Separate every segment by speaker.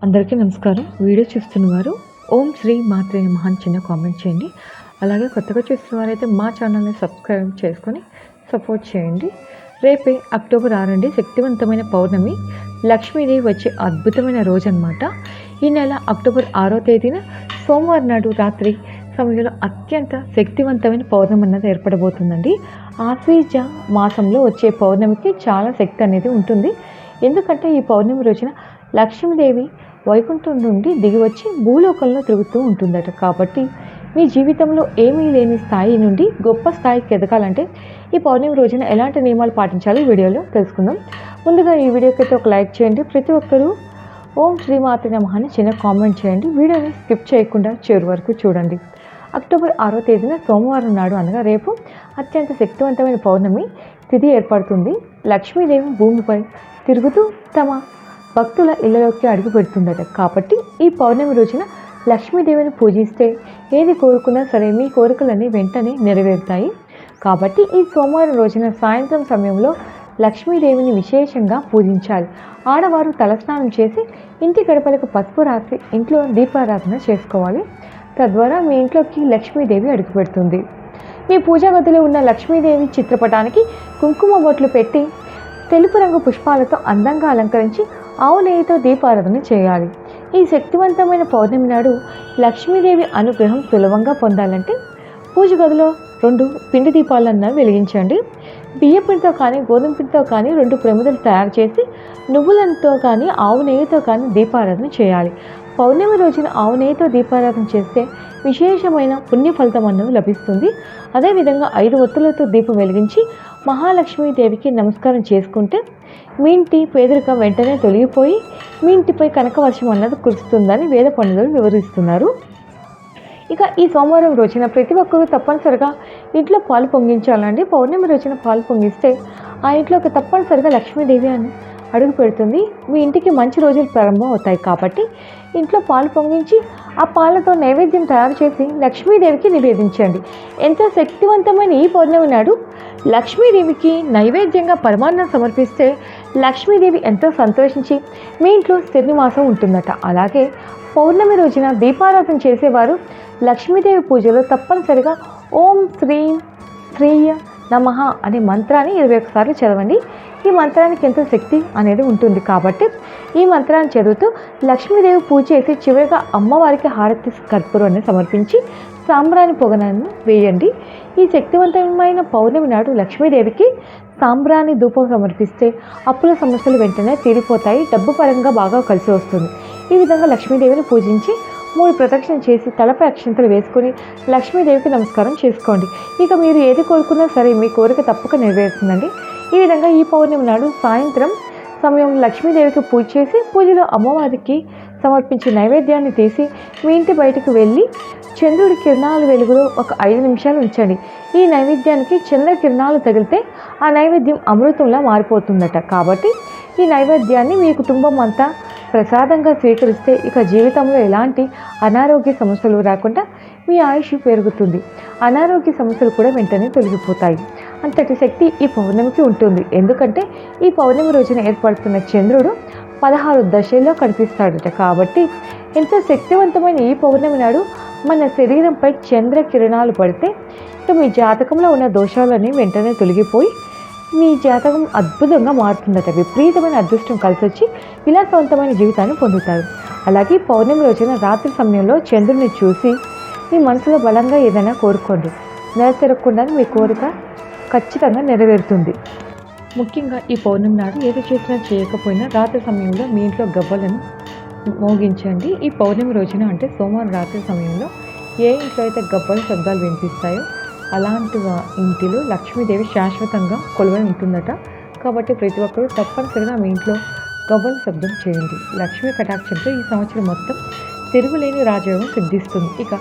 Speaker 1: అందరికీ నమస్కారం. వీడియో చూస్తున్నవారు ఓం శ్రీ మాత్రే నమః అని చిన్న కామెంట్ చేయండి. అలాగే కొత్తగా చూస్తున్నవారైతే మా ఛానల్ని సబ్స్క్రైబ్ చేసుకొని సపోర్ట్ చేయండి. రేపే అక్టోబర్ 6 అండి, శక్తివంతమైన పౌర్ణమి, లక్ష్మీదేవి వచ్చే అద్భుతమైన రోజు అన్నమాట. ఈ నెల అక్టోబర్ 6వ తేదీన సోమవారం నాడు రాత్రి సమయంలో అత్యంత శక్తివంతమైన పౌర్ణమి అన్నది ఏర్పడబోతుందండి. ఆశ్వీజ మాసంలో వచ్చే పౌర్ణమికి చాలా శక్తి అనేది ఉంటుంది. ఎందుకంటే ఈ పౌర్ణమి రోజున లక్ష్మీదేవి వైకుంఠం నుండి దిగివచ్చి భూలోకంలో తిరుగుతూ ఉంటుందట. కాబట్టి మీ జీవితంలో ఏమీ లేని స్థాయి నుండి గొప్ప స్థాయికి ఎదగాలంటే ఈ పౌర్ణమి రోజున ఎలాంటి నియమాలు పాటించాలో వీడియోలో తెలుసుకుందాం. ముందుగా ఈ వీడియోకి అయితే ఒక లైక్ చేయండి. ప్రతి ఒక్కరూ ఓం శ్రీమాత్రే నమః అని చిన్న కామెంట్ చేయండి. వీడియోని స్కిప్ చేయకుండా చివరి వరకు చూడండి. అక్టోబర్ 6వ తేదీన సోమవారం నాడు అనగా రేపు అత్యంత శక్తివంతమైన పౌర్ణమి తిథి ఏర్పడుతుంది. లక్ష్మీదేవి భూమిపై తిరుగుతూ తమ భక్తుల ఇళ్లలోకి అడుగు పెడుతుందట. కాబట్టి ఈ పౌర్ణమి రోజున లక్ష్మీదేవిని పూజిస్తే ఏది కోరుకున్నా సరే మీ కోరికలన్నీ వెంటనే నెరవేరుతాయి. కాబట్టి ఈ సోమవారం రోజున సాయంత్రం సమయంలో లక్ష్మీదేవిని విశేషంగా పూజించాలి. ఆడవారు తలస్నానం చేసి ఇంటి గడపలకు పసుపు రాసి ఇంట్లో దీపారాధన చేసుకోవాలి. తద్వారా మీ ఇంట్లోకి లక్ష్మీదేవి అడుగు పెడుతుంది. మీ పూజా గదిలో ఉన్న లక్ష్మీదేవి చిత్రపటానికి కుంకుమ బొట్లు పెట్టి తెలుపు రంగు పుష్పాలతో అందంగా అలంకరించి ఆవు నెయ్యితో దీపారాధన చేయాలి. ఈ శక్తివంతమైన పౌర్ణమి నాడు లక్ష్మీదేవి అనుగ్రహం సులభంగా పొందాలంటే పూజ గదిలో 2 పిండి దీపాలన్నా వెలిగించండి. బియ్య పిండితో కానీ గోధుమ పిండితో కానీ 2 ప్రమిదలు తయారు చేసి నువ్వులతో కానీ ఆవు నెయ్యితో కానీ దీపారాధన చేయాలి. పౌర్ణమి రోజున ఆవు నెయ్యితో దీపారాధన చేస్తే విశేషమైన పుణ్య ఫలితం అన్నది లభిస్తుంది. అదేవిధంగా 5 ఒత్తులతో దీపం వెలిగించి మహాలక్ష్మీదేవికి నమస్కారం చేసుకుంటే మీ ఇంటి పేదరికం వెంటనే తొలగిపోయి మీ ఇంటిపై కనకవర్షం అన్నది కురుస్తుందని వేద పండితులు వివరిస్తున్నారు. ఇక ఈ సోమవారం రోజున ప్రతి ఒక్కరూ తప్పనిసరిగా ఇంట్లో పాలు పొంగించాలండి. పౌర్ణమి రోజున పాలు పొంగిస్తే ఆ ఇంట్లోకి తప్పనిసరిగా లక్ష్మీదేవి అని అడుగు పెడుతుంది. మీ ఇంటికి మంచి రోజులు ప్రారంభం అవుతాయి. కాబట్టి ఇంట్లో పాలు పొంగించి ఆ పాలతో నైవేద్యం తయారు చేసి లక్ష్మీదేవికి నివేదించండి. ఎంతో శక్తివంతమైన ఈ పౌర్ణమి నాడు లక్ష్మీదేవికి నైవేద్యంగా పరమాన్నం సమర్పిస్తే లక్ష్మీదేవి ఎంతో సంతోషించి మీ ఇంట్లో శ్రీనివాసం ఉంటుందట. అలాగే పౌర్ణమి రోజున దీపారాధన చేసేవారు లక్ష్మీదేవి పూజలో తప్పనిసరిగా ఓం శ్రీం శ్రీయ నమః అనే మంత్రాన్ని 21 సార్లు చదవండి. ఈ మంత్రానికి ఎంతో శక్తి అనేది ఉంటుంది. కాబట్టి ఈ మంత్రాన్ని చదువుతూ లక్ష్మీదేవి పూజ చేసి చివరిగా అమ్మవారికి హారతి కర్పూరాన్ని సమర్పించి సాంబ్రాణి పొగనను వేయండి. ఈ శక్తివంతమైన పౌర్ణమి నాడు లక్ష్మీదేవికి సాంబ్రాణి ధూపం సమర్పిస్తే అప్పుల సమస్యలు వెంటనే తీరిపోతాయి. డబ్బు పరంగా బాగా కలిసి వస్తుంది. ఈ విధంగా లక్ష్మీదేవిని పూజించి 3 ప్రదక్షిణలు చేసి తలపై అక్షింతలు వేసుకొని లక్ష్మీదేవికి నమస్కారం చేసుకోండి. ఇక మీరు ఏది కోరుకున్నా సరే మీ కోరిక తప్పక నెరవేరుతుందండి. ఈ విధంగా ఈ పౌర్ణమి నాడు సాయంత్రం సమయంలో లక్ష్మీదేవికి పూజ చేసి పూజలో అమ్మవారికి సమర్పించి నైవేద్యాన్ని తీసి మీ ఇంటి బయటకు వెళ్ళి చంద్రుడి కిరణాల వెలుగులో ఒక 5 నిమిషాలు ఉంచండి. ఈ నైవేద్యానికి చంద్ర కిరణాలు తగిలితే ఆ నైవేద్యం అమృతంలా మారిపోతుందట. కాబట్టి ఈ నైవేద్యాన్ని మీ కుటుంబం అంతా ప్రసాదంగా స్వీకరిస్తే ఇక జీవితంలో ఎలాంటి అనారోగ్య సమస్యలు రాకుండా మీ ఆయుష్ పెరుగుతుంది. అనారోగ్య సమస్యలు కూడా వెంటనే తొలగిపోతాయి. అంతటి శక్తి ఈ పౌర్ణమికి ఉంటుంది. ఎందుకంటే ఈ పౌర్ణమి రోజున ఏర్పడుతున్న చంద్రుడు 16 దశల్లో కనిపిస్తాడట. కాబట్టి ఎంతో శక్తివంతమైన ఈ పౌర్ణమి నాడు మన శరీరంపై చంద్ర కిరణాలు పడితే ఇక మీ జాతకంలో ఉన్న దోషాలన్నీ వెంటనే తొలగిపోయి మీ జాతకం అద్భుతంగా మారుతుందట. విపరీతమైన అదృష్టం కలిసి వచ్చి విలాసవంతమైన జీవితాన్ని పొందుతారు. అలాగే పౌర్ణమి రోజున రాత్రి సమయంలో చంద్రుడిని చూసి మీ మనసులో బలంగా ఏదైనా కోరుకోండి. నెల తిరగకుండానే మీ కోరిక ఖచ్చితంగా నెరవేరుతుంది. ముఖ్యంగా ఈ పౌర్ణమి నాడు ఏది చేసినా చేయకపోయినా రాత్రి సమయంలో మీ ఇంట్లో గవ్వలను మోగించండి. ఈ పౌర్ణమి రోజున అంటే సోమవారం రాత్రి సమయంలో ఏ ఇంట్లో అయితే గవ్వల శబ్దాలు వినిపిస్తాయో అలాంటి ఇంటిలో లక్ష్మీదేవి శాశ్వతంగా కొలువై ఉంటుందట. కాబట్టి ప్రతి ఒక్కరూ తప్పనిసరిగా మీ ఇంట్లో గవ్వల శబ్దం చేయండి. లక్ష్మీ కటాక్షంతో ఈ సంవత్సరం మొత్తం తిరుగులేని రాజయోగం సిద్ధిస్తుంది. ఇక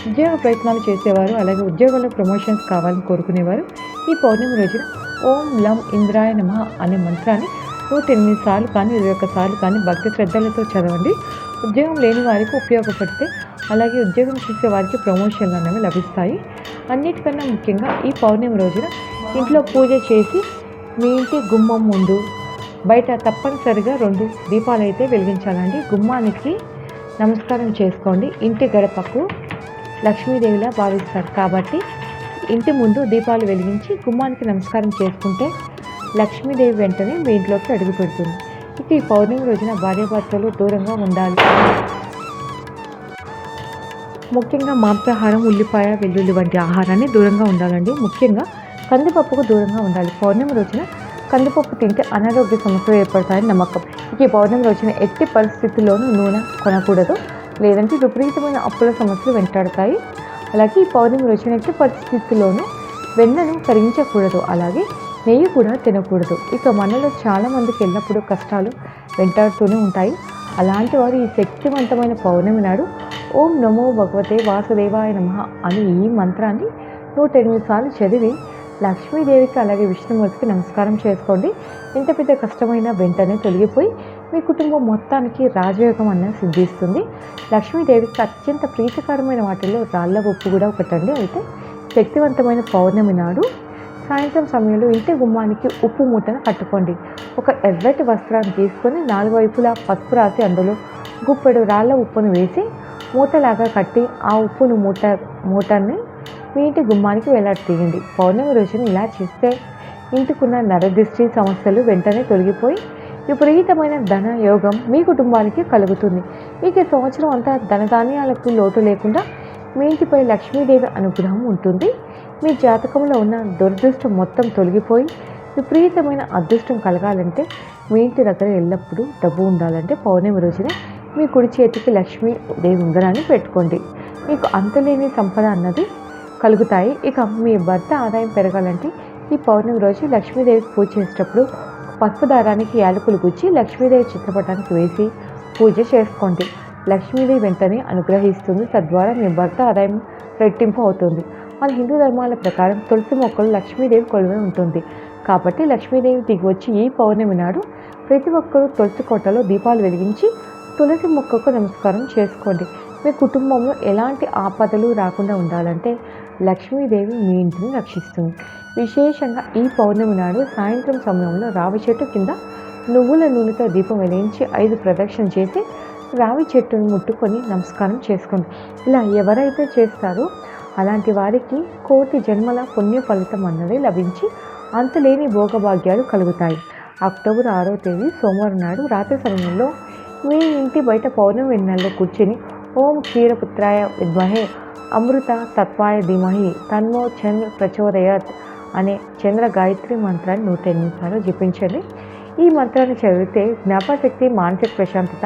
Speaker 1: ఉద్యోగ ప్రయత్నాలు చేసేవారు అలాగే ఉద్యోగంలో ప్రమోషన్స్ కావాలని కోరుకునేవారు ఈ పౌర్ణమి రోజున ఓం లం ఇంద్రాయ నమః అనే మంత్రాన్ని 108 సార్లు కానీ 21 సార్లు కానీ భక్తి శ్రద్ధలతో చదవండి. ఉద్యోగం లేని వారికి ఉపయోగపడితే అలాగే ఉద్యోగం చేసే వారికి ప్రమోషన్లు అనేవి లభిస్తాయి. అన్నిటికన్నా ముఖ్యంగా ఈ పౌర్ణమి రోజున ఇంట్లో పూజ చేసి మీ ఇంటి గుమ్మం ముందు బయట తప్పనిసరిగా 2 దీపాలు అయితే వెలిగించాలండి. గుమ్మానికి నమస్కారం చేసుకోండి. ఇంటి గడపకు లక్ష్మీదేవిలా భావిస్తారు కాబట్టి ఇంటి ముందు దీపాలు వెలిగించి గుమ్మానికి నమస్కారం చేసుకుంటే లక్ష్మీదేవి వెంటనే మీ ఇంట్లోకి అడుగు పెడుతుంది. ఇక ఈ పౌర్ణమి రోజున భార్యాభర్తలు దూరంగా ఉండాలి. ముఖ్యంగా మాంసాహారం, ఉల్లిపాయ, వెల్లుల్లి వంటి ఆహారాన్ని దూరంగా ఉండాలండి. ముఖ్యంగా కందిపప్పుకు దూరంగా ఉండాలి. పౌర్ణమి రోజున కందిపప్పు తింటే అనారోగ్య సమస్యలు ఏర్పడతాయని నమ్మకం. ఇక ఈ పౌర్ణమి రోజున ఎట్టి పరిస్థితుల్లోనూ నూనె కొనకూడదు, లేదంటే విపరీతమైన అప్పుల సమస్యలు వెంటాడతాయి. అలాగే ఈ పౌర్ణమి రోజున ఎట్టి పరిస్థితుల్లోనూ వెన్నను కరిగించకూడదు, అలాగే నెయ్యి కూడా తినకూడదు. ఇక మనలో చాలామందికి ఎల్లప్పుడూ కష్టాలు వెంటాడుతూనే ఉంటాయి. అలాంటి వారు ఈ శక్తివంతమైన పౌర్ణమి నాడు ఓం నమో భగవతే వాసుదేవాయ నమః అని ఈ మంత్రాన్ని 108 సార్లు చదివి లక్ష్మీదేవికి అలాగే విష్ణుమూర్తికి నమస్కారం చేసుకోండి. ఎంత పెద్ద కష్టమైన వెంటనే తొలగిపోయి మీ కుటుంబం మొత్తానికి రాజయోగం అన్నది సిద్ధిస్తుంది. లక్ష్మీదేవికి అత్యంత ప్రీతికరమైన వాటిల్లో రాళ్ళ ఉప్పు కూడా ఒకటండి. అయితే శక్తివంతమైన పౌర్ణమి నాడు సాయంత్రం సమయంలో ఇంటి గుమ్మానికి ఉప్పు మూటను కట్టుకోండి. ఒక ఎర్రటి వస్త్రాన్ని తీసుకొని 4 వైపులా పసుపు రాసి అందులో గుప్పెడు రాళ్ళ ఉప్పును వేసి మూటలాగా కట్టి ఆ ఉప్పును మూటని మీ ఇంటి గుమ్మానికి వేలాడతీయండి. పౌర్ణమి రోజున ఇలా చేస్తే ఇంటికున్న నరదిష్టి సమస్యలు వెంటనే తొలగిపోయి విపరీతమైన ధన యోగం మీ కుటుంబానికి కలుగుతుంది. ఇక సంవత్సరం అంతా ధనధాన్యాలకు లోటు లేకుండా మీ ఇంటిపై లక్ష్మీదేవి అనుగ్రహం ఉంటుంది. మీ జాతకంలో ఉన్న దురదృష్టం మొత్తం తొలగిపోయి విపరీతమైన అదృష్టం కలగాలంటే మీ ఇంటి దగ్గర ఎల్లప్పుడూ డబ్బు ఉండాలంటే పౌర్ణమి రోజున మీ కుడి చేతికి లక్ష్మీదేవి ఉంగరాన్ని పెట్టుకోండి. మీకు అంతులేని సంపద అన్నది కలుగుతాయి. ఇక మీ భర్త ఆదాయం పెరగాలంటే ఈ పౌర్ణమి రోజు లక్ష్మీదేవికి పూజ చేసేటప్పుడు పసుపు దారానికి యాలకులు గుచ్చి లక్ష్మీదేవి చిత్రపటానికి వేసి పూజ చేసుకోండి. లక్ష్మీదేవి వెంటనే అనుగ్రహిస్తుంది. తద్వారా మీ భర్త ఆదాయం రెట్టింపు అవుతుంది. మన హిందూ ధర్మాల ప్రకారం తులసి మొక్కలు లక్ష్మీదేవి కొలువై ఉంటుంది. కాబట్టి లక్ష్మీదేవి దిగి వచ్చి ఈ పౌర్ణమి నాడు ప్రతి ఒక్కరూ తులసి కోటలో దీపాలు వెలిగించి తులసి మొక్కకు నమస్కారం చేసుకోండి. మీ కుటుంబంలో ఎలాంటి ఆపదలు రాకుండా ఉండాలంటే లక్ష్మీదేవి మీ ఇంటిని రక్షిస్తుంది. విశేషంగా ఈ పౌర్ణమి నాడు సాయంత్రం సమయంలో రావి చెట్టు కింద నువ్వుల నూనెతో దీపం వెలిగించి 5 ప్రదక్షిణ చేసి రావి చెట్టును ముట్టుకొని నమస్కారం చేసుకోండి. ఇలా ఎవరైతే చేస్తారో అలాంటి వారికి కోటి జన్మల పుణ్య ఫలితం అన్నది లభించి అంతులేని భోగభాగ్యాలు కలుగుతాయి. అక్టోబర్ 6వ తేదీ సోమవారం నాడు రాత్రి సమయంలో మీ ఇంటి బయట పౌర్ణమి వెన్నెలలో కూర్చుని ఓం క్షీరపుత్రాయ విద్మహే అమృత తత్వాయ ధీమహి తన్నో చంద్ర ప్రచోదయాత్ అనే చంద్ర గాయత్రి మంత్రాన్ని 108 సార్లు జపించండి. ఈ మంత్రాన్ని చదివితే జ్ఞాపకశక్తి, మానసిక ప్రశాంతత,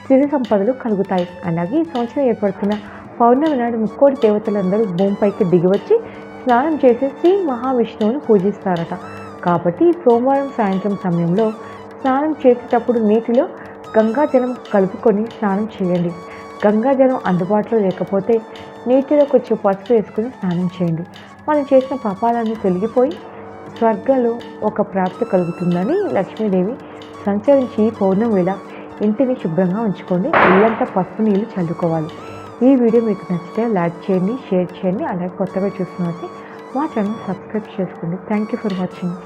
Speaker 1: సిరి సంపదలు కలుగుతాయి. అలాగే ఈ సంవత్సరం ఏర్పడుతున్న పౌర్ణమి నాడు ముక్కోటి దేవతలందరూ భూమిపైకి దిగివచ్చి స్నానం చేసి శ్రీ మహావిష్ణువుని పూజిస్తారట. కాబట్టి సోమవారం సాయంత్రం సమయంలో స్నానం చేసేటప్పుడు నీటిలో గంగాజలం కలుపుకొని స్నానం చేయండి. గంగాజలం అందుబాటులో లేకపోతే నీటిలో కొంచెం పసుపు వేసుకుని స్నానం చేయండి. మనం చేసిన పాపాలన్నీ తొలగిపోయి స్వర్గంలో ఒక ప్రాప్తి కలుగుతుందని లక్ష్మీదేవి సంచరించి పౌర్ణమి వేళ ఇంటిని శుభ్రంగా ఉంచుకోండి. ఇల్లంతా పసుపు నీళ్ళు చల్లుకోవాలి. ఈ వీడియో మీకు నచ్చితే లైక్ చేయండి, షేర్ చేయండి. అలాగే కొత్తగా చూస్తున్నట్లయితే మా ఛానల్ సబ్స్క్రైబ్ చేసుకోండి. Thank you for watching.